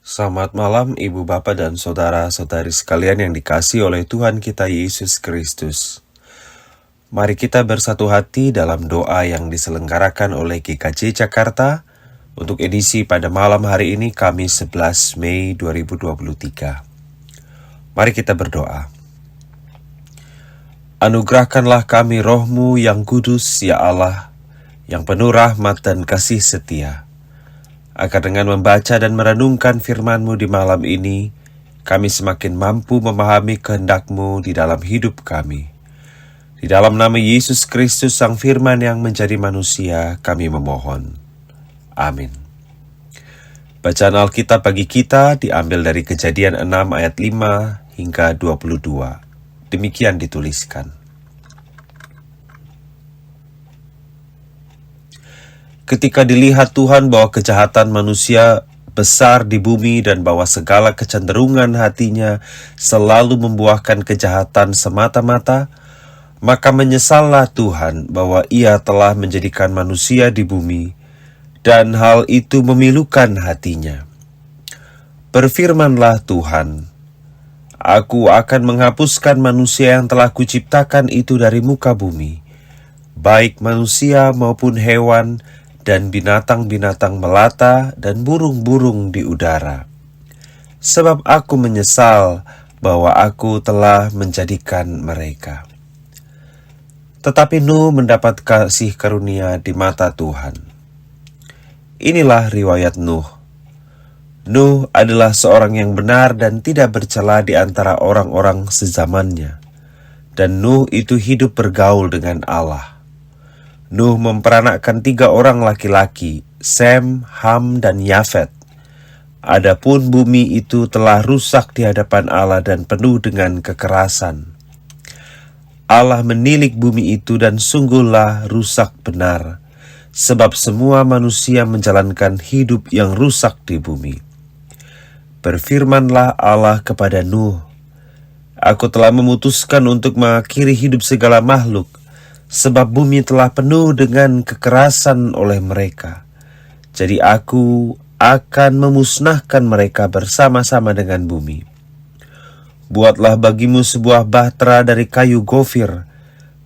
Selamat malam Ibu Bapak dan Saudara-saudari sekalian yang dikasihi oleh Tuhan kita Yesus Kristus. Mari kita bersatu hati dalam doa yang diselenggarakan oleh GKJ Jakarta untuk edisi pada malam hari ini Kamis 11 Mei 2023. Mari kita berdoa. Anugerahkanlah kami roh-Mu yang kudus, ya Allah, yang penuh rahmat dan kasih setia, agar dengan membaca dan merenungkan firman-Mu di malam ini, kami semakin mampu memahami kehendak-Mu di dalam hidup kami. Di dalam nama Yesus Kristus Sang Firman yang menjadi manusia, kami memohon. Amin. Bacaan Alkitab bagi kita diambil dari Kejadian 6 ayat 5 hingga 22. Demikian dituliskan. Ketika dilihat Tuhan bahwa kejahatan manusia besar di bumi dan bahwa segala kecenderungan hatinya selalu membuahkan kejahatan semata-mata, maka menyesallah Tuhan bahwa Ia telah menjadikan manusia di bumi, dan hal itu memilukan hatinya. Berfirmanlah Tuhan, Aku akan menghapuskan manusia yang telah kuciptakan itu dari muka bumi, baik manusia maupun hewan, dan binatang-binatang melata dan burung-burung di udara. Sebab aku menyesal bahwa aku telah menjadikan mereka. Tetapi Nuh mendapat kasih karunia di mata Tuhan. Inilah riwayat Nuh. Nuh adalah seorang yang benar dan tidak bercela di antara orang-orang sezamannya. Dan Nuh itu hidup bergaul dengan Allah. Nuh memperanakkan 3 orang laki-laki, Sem, Ham, dan Yafet. Adapun bumi itu telah rusak di hadapan Allah dan penuh dengan kekerasan. Allah menilik bumi itu dan sungguhlah rusak benar, sebab semua manusia menjalankan hidup yang rusak di bumi. Berfirmanlah Allah kepada Nuh, Aku telah memutuskan untuk mengakhiri hidup segala makhluk, sebab bumi telah penuh dengan kekerasan oleh mereka. Jadi aku akan memusnahkan mereka bersama-sama dengan bumi. Buatlah bagimu sebuah bahtera dari kayu gofir.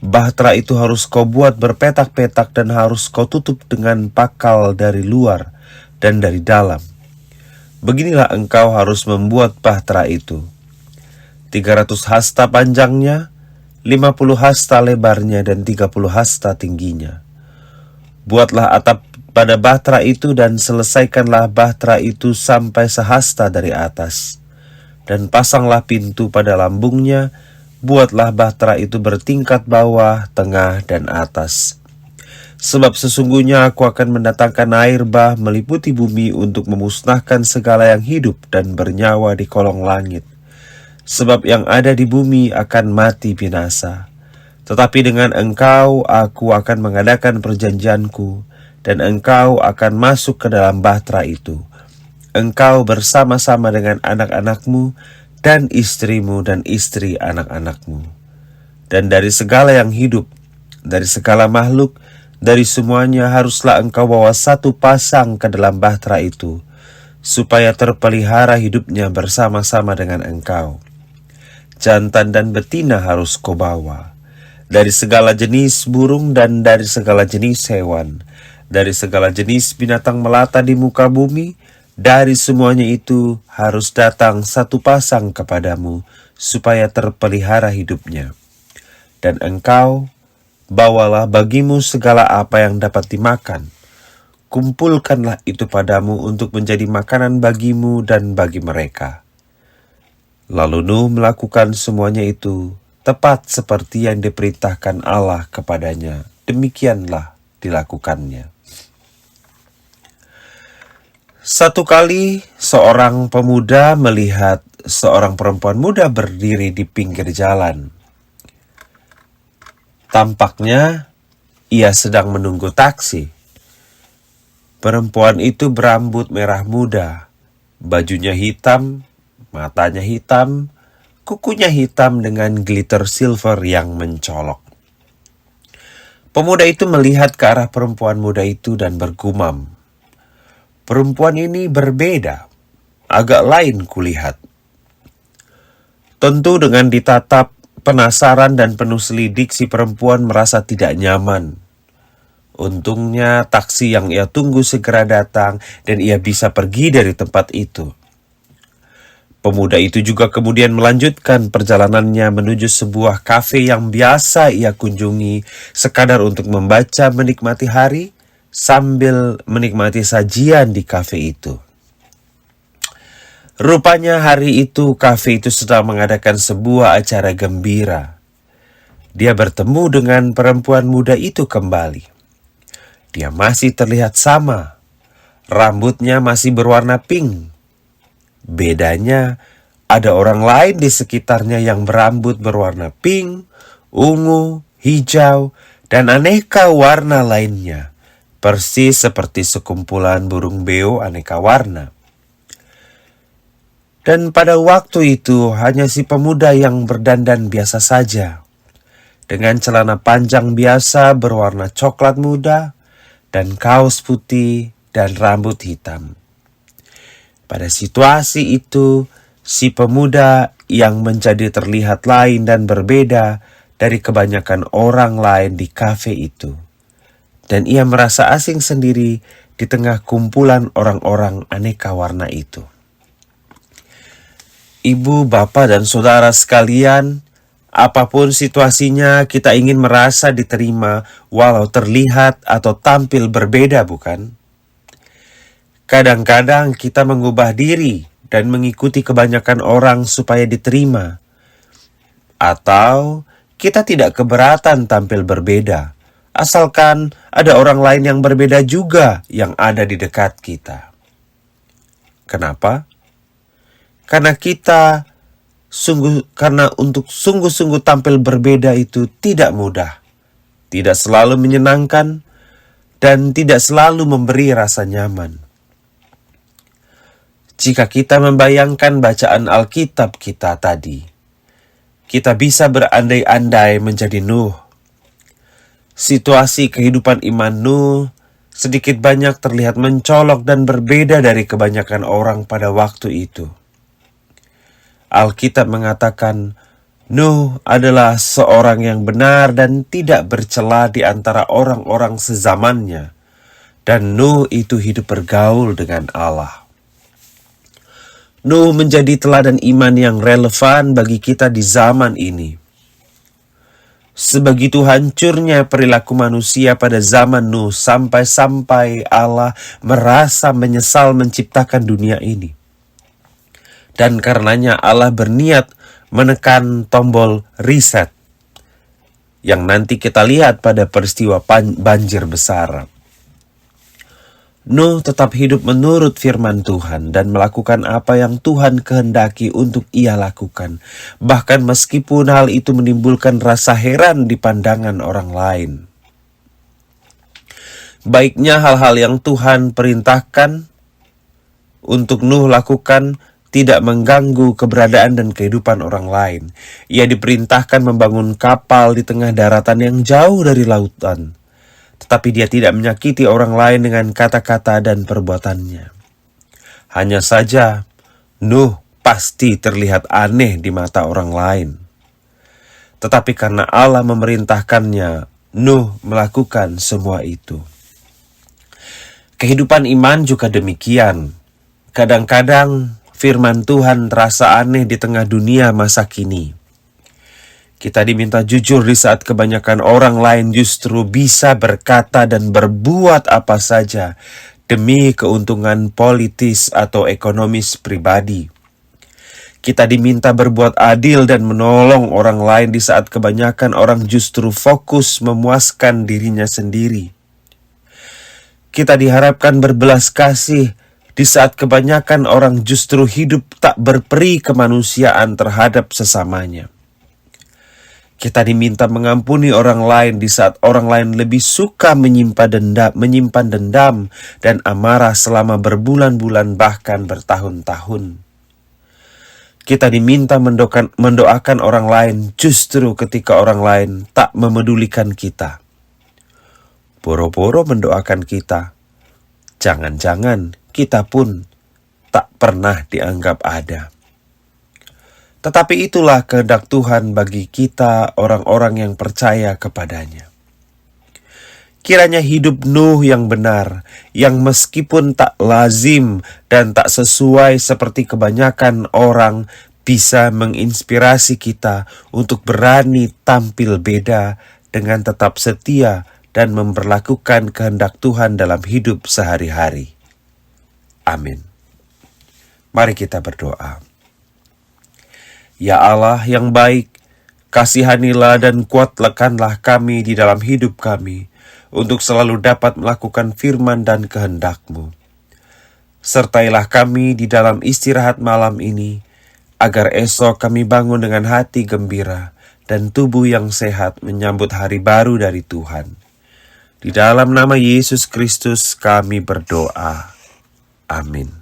Bahtera itu harus kau buat berpetak-petak dan harus kau tutup dengan pakal dari luar dan dari dalam. Beginilah engkau harus membuat bahtera itu. 300 hasta panjangnya, 50 hasta lebarnya, dan 30 hasta tingginya. Buatlah atap pada bahtera itu dan selesaikanlah bahtera itu sampai sehasta dari atas. Dan pasanglah pintu pada lambungnya, buatlah bahtera itu bertingkat bawah, tengah, dan atas. Sebab sesungguhnya aku akan mendatangkan air bah meliputi bumi untuk memusnahkan segala yang hidup dan bernyawa di kolong langit. Sebab yang ada di bumi akan mati binasa. Tetapi dengan engkau aku akan mengadakan perjanjianku, dan engkau akan masuk ke dalam bahtera itu. Engkau bersama-sama dengan anak-anakmu, dan istrimu, dan istri anak-anakmu. Dan dari segala yang hidup, dari segala makhluk, dari semuanya haruslah engkau bawa 1 pasang ke dalam bahtera itu, supaya terpelihara hidupnya bersama-sama dengan engkau. Jantan dan betina harus kau bawa, dari segala jenis burung dan dari segala jenis hewan, dari segala jenis binatang melata di muka bumi, dari semuanya itu harus datang 1 pasang kepadamu, supaya terpelihara hidupnya. Dan engkau bawalah bagimu segala apa yang dapat dimakan. Kumpulkanlah itu padamu untuk menjadi makanan bagimu dan bagi mereka. Lalu Nuh melakukan semuanya itu tepat seperti yang diperintahkan Allah kepadanya. Demikianlah dilakukannya. Satu kali seorang pemuda melihat seorang perempuan muda berdiri di pinggir jalan. Tampaknya ia sedang menunggu taksi. Perempuan itu berambut merah muda, bajunya hitam, matanya hitam, kukunya hitam dengan glitter silver yang mencolok. Pemuda itu melihat ke arah perempuan muda itu dan bergumam, "Perempuan ini berbeda. agak lain kulihat. Tentu dengan ditatap, penasaran dan penuh selidik, si perempuan merasa tidak nyaman. Untungnya taksi yang ia tunggu segera datang dan ia bisa pergi dari tempat itu. Pemuda itu juga kemudian melanjutkan perjalanannya menuju sebuah kafe yang biasa ia kunjungi sekadar untuk membaca, menikmati hari sambil menikmati sajian di kafe itu. Rupanya hari itu kafe itu sedang mengadakan sebuah acara gembira. Dia bertemu dengan perempuan muda itu kembali. Dia masih terlihat sama. Rambutnya masih berwarna pink. Bedanya, ada orang lain di sekitarnya yang berambut berwarna pink, ungu, hijau, dan aneka warna lainnya. Persis seperti sekumpulan burung beo aneka warna. Dan pada waktu itu hanya si pemuda yang berdandan biasa saja. Dengan celana panjang biasa berwarna coklat muda dan kaos putih dan rambut hitam. Pada situasi itu, si pemuda yang menjadi terlihat lain dan berbeda dari kebanyakan orang lain di kafe itu. Dan ia merasa asing sendiri di tengah kumpulan orang-orang aneka warna itu. Ibu, bapak, dan saudara sekalian, apapun situasinya kita ingin merasa diterima walau terlihat atau tampil berbeda, bukan? Kadang-kadang kita mengubah diri dan mengikuti kebanyakan orang supaya diterima. Atau kita tidak keberatan tampil berbeda, asalkan ada orang lain yang berbeda juga yang ada di dekat kita. Kenapa? Karena untuk sungguh-sungguh tampil berbeda itu tidak mudah, tidak selalu menyenangkan, dan tidak selalu memberi rasa nyaman. Jika kita membayangkan bacaan Alkitab kita tadi, kita bisa berandai-andai menjadi Nuh. Situasi kehidupan iman Nuh sedikit banyak terlihat mencolok dan berbeda dari kebanyakan orang pada waktu itu. Alkitab mengatakan, Nuh adalah seorang yang benar dan tidak bercela di antara orang-orang sezamannya. Dan Nuh itu hidup bergaul dengan Allah. Nuh menjadi teladan iman yang relevan bagi kita di zaman ini. Sebegitu hancurnya perilaku manusia pada zaman Nuh sampai-sampai Allah merasa menyesal menciptakan dunia ini. Dan karenanya Allah berniat menekan tombol reset yang nanti kita lihat pada peristiwa banjir besar. Nuh tetap hidup menurut firman Tuhan dan melakukan apa yang Tuhan kehendaki untuk ia lakukan. Bahkan meskipun hal itu menimbulkan rasa heran di pandangan orang lain. Baiknya hal-hal yang Tuhan perintahkan untuk Nuh lakukan tidak mengganggu keberadaan dan kehidupan orang lain. Ia diperintahkan membangun kapal di tengah daratan yang jauh dari lautan. Tetapi dia tidak menyakiti orang lain dengan kata-kata dan perbuatannya. Hanya saja, Nuh pasti terlihat aneh di mata orang lain. Tetapi karena Allah memerintahkannya, Nuh melakukan semua itu. Kehidupan iman juga demikian. Kadang-kadang firman Tuhan terasa aneh di tengah dunia masa kini. Kita diminta jujur di saat kebanyakan orang lain justru bisa berkata dan berbuat apa saja demi keuntungan politis atau ekonomis pribadi. Kita diminta berbuat adil dan menolong orang lain di saat kebanyakan orang justru fokus memuaskan dirinya sendiri. Kita diharapkan berbelas kasih di saat kebanyakan orang justru hidup tak berperi kemanusiaan terhadap sesamanya. Kita diminta mengampuni orang lain di saat orang lain lebih suka menyimpan dendam dan amarah selama berbulan-bulan bahkan bertahun-tahun. Kita diminta mendoakan orang lain justru ketika orang lain tak memedulikan kita. Boro-boro mendoakan kita. Jangan-jangan kita pun tak pernah dianggap ada. Tetapi itulah kehendak Tuhan bagi kita orang-orang yang percaya kepadanya. Kiranya hidup Nuh yang benar, yang meskipun tak lazim dan tak sesuai seperti kebanyakan orang, bisa menginspirasi kita untuk berani tampil beda dengan tetap setia dan memperlakukan kehendak Tuhan dalam hidup sehari-hari. Amin. Mari kita berdoa. Ya Allah yang baik, kasihanilah dan kuatkanlah kami di dalam hidup kami, untuk selalu dapat melakukan firman dan kehendak-Mu. Sertailah kami di dalam istirahat malam ini, agar esok kami bangun dengan hati gembira dan tubuh yang sehat menyambut hari baru dari Tuhan. Di dalam nama Yesus Kristus kami berdoa. Amin.